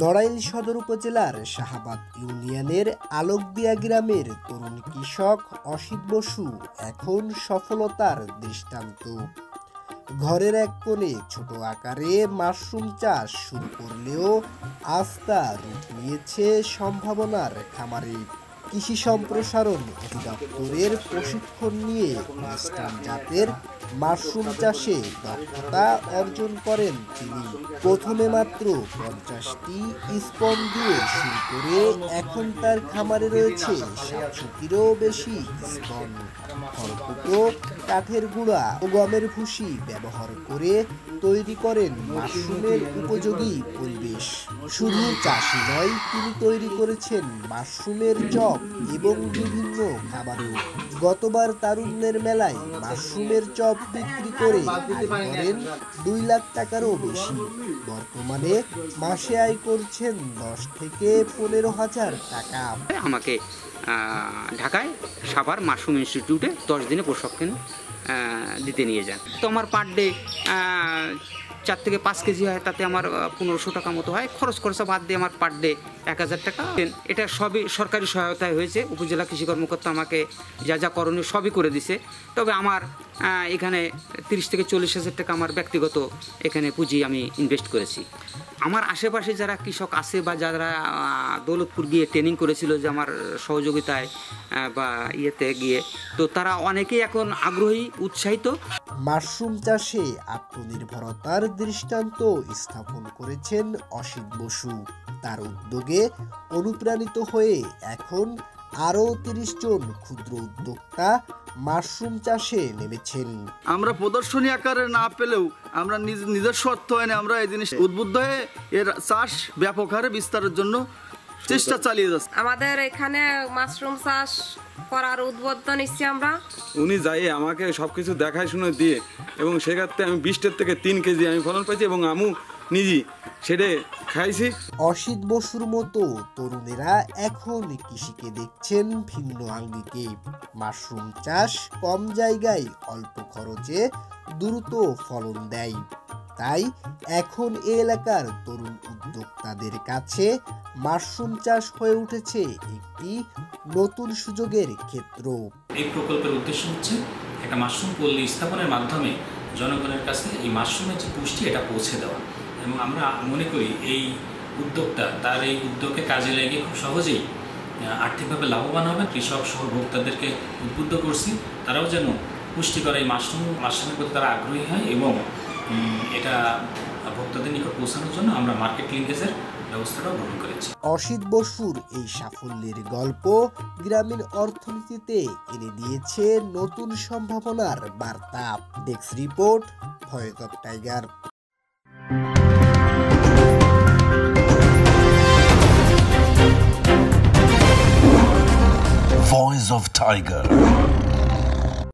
নড়াইল সদর উপজেলার শাহাবাদ ইউনিয়নের আলোকদিয়া গ্রামের তরুণ কৃষক অসিত বসু এখন সফলতার দৃষ্টান্ত। ঘরের এক কোণে ছোট আকারে মাশরুম চাষ শুরু করলেও আস্থা রূপ নিয়েছে সম্ভাবনার খামারে। কৃষি সম্প্রসারণ অধিদপ্তরের প্রশিক্ষণ নিয়ে ওয়েস্টার্ন জাতের মাশরুম চাষে দক্ষতা অর্জন করেন তিনি। প্রথমে মাত্র 50টি স্পন দিয়ে শুরু করে এখন তার খামারে রয়েছে 700টিরও বেশি স্পন। খড়কুটো, কাঠের গুঁড়া ও গমের ভুসি ব্যবহার করে তৈরি করেন মাশরুমের উপযোগী পরিবেশ। শুধু চাষি নয়, তিনি তৈরি করেছেন মাশরুমের চপ এবং বিভিন্ন খাবারও। গতবার তারুণ্যের মেলায় মাশরুমের চপ বিক্রি করে আয় করেন 2 লাখ টাকারও বেশি। বর্তমানে মাসে আয় করছেন 10 থেকে 15,000 টাকা। আমাকে ঢাকায় সাভার মাশরুম ইনস্টিটিউটে 10 দিনে প্রশিক্ষণ দিতে নিয়ে যান। তো আমার পার ডে 4 থেকে 5 কেজি হয়, তাতে আমার 1500 টাকা মতো হয়। খরচা বাদ দিয়ে আমার পার ডে 1000 টাকা। এটা সবই সরকারি সহায়তায় হয়েছে। উপজেলা কৃষি কর্মকর্তা আমাকে যা করণীয় সবই করে দিছে। তবে আমার এখানে 30 থেকে 40,000 টাকা আমার ব্যক্তিগত এখানে পুঁজি আমি ইনভেস্ট করেছি। আমার আশেপাশে যারা কৃষক আছে বা যারা দৌলতপুর গিয়ে ট্রেনিং করেছিল যে আমার সহযোগিতায় বা ইয়েতে গিয়ে, তো তারা অনেকেই এখন আগ্রহী, উৎসাহিত। মাশরুম চাষে আত্মনির্ভরতার দৃষ্টান্ত স্থাপন করেছেন অসিত বসু। তার উদ্যোগে অনুপ্রাণিত হয়ে এখন আরও 30 জন ক্ষুদ্র উদ্যোক্তা মাশরুম চাষে নেমেছেন। আমরা প্রদর্শনী আকারে না পেলেও আমরা নিজস্ব অর্থায়নে আমরা এই জিনিস উদ্বুদ্ধ হয়ে এর চাষ ব্যাপক হারে বিস্তারের জন্য চেষ্টা চালিয়ে যাচ্ছি। আমাদের এখানে মাশরুম চাষ করার উদ্বুদ্ধ নিচ্ছি আমরা। উনি যাই আমাকে সবকিছু দেখায় শুনে দিয়ে, এবং সেক্ষেত্রে আমি 20 থেকে 3 কেজি আমি ফলন পাইছি এবং আমি নিজেই সেটা খাইছি। অসিত বসুর মতো তরুণেরা এখন কৃষিকে দেখছেন ভিন্ন আঙ্গিকে। মাশরুম চাষ কম জায়গায় অল্প খরচে দ্রুত ফলন দেয়। তাই এখন এই এলাকার তরুণ উদ্যোক্তাদের কাছে মাশরুম চাষ হয়ে উঠেছে একটি নতুন সুযোগের ক্ষেত্র। এই প্রকল্পের উদ্দেশ্য হচ্ছে একটা মাশরুম পল্লী স্থাপনের মাধ্যমে জনগণের কাছে এই মাশরুমের যে পুষ্টি এটা পৌঁছে দেওয়া। এবং আমরা মনে করি এই উদ্যোক্তা তার এই উদ্যোগে কাজে লেগে খুব সহজেই আর্থিকভাবে লাভবান হবে। কৃষক সহ ভোক্তাদেরকে উদ্বুদ্ধ করছি তারাও যেন পুষ্টিকর এই মাশরুমের প্রতি তারা আগ্রহী হয় এবং এটা ভোক্তাদের নিকট পৌঁছানোর জন্য আমরা মার্কেট লিঙ্কেজের ব্যবস্থাটাও গ্রহণ করেছি। অসিত বসুর এই সাফল্যের গল্প গ্রামীণ অর্থনীতিতে এনে দিয়েছে নতুন সম্ভাবনার বার্তা। Desk report, voice of tiger. Voice of Tiger.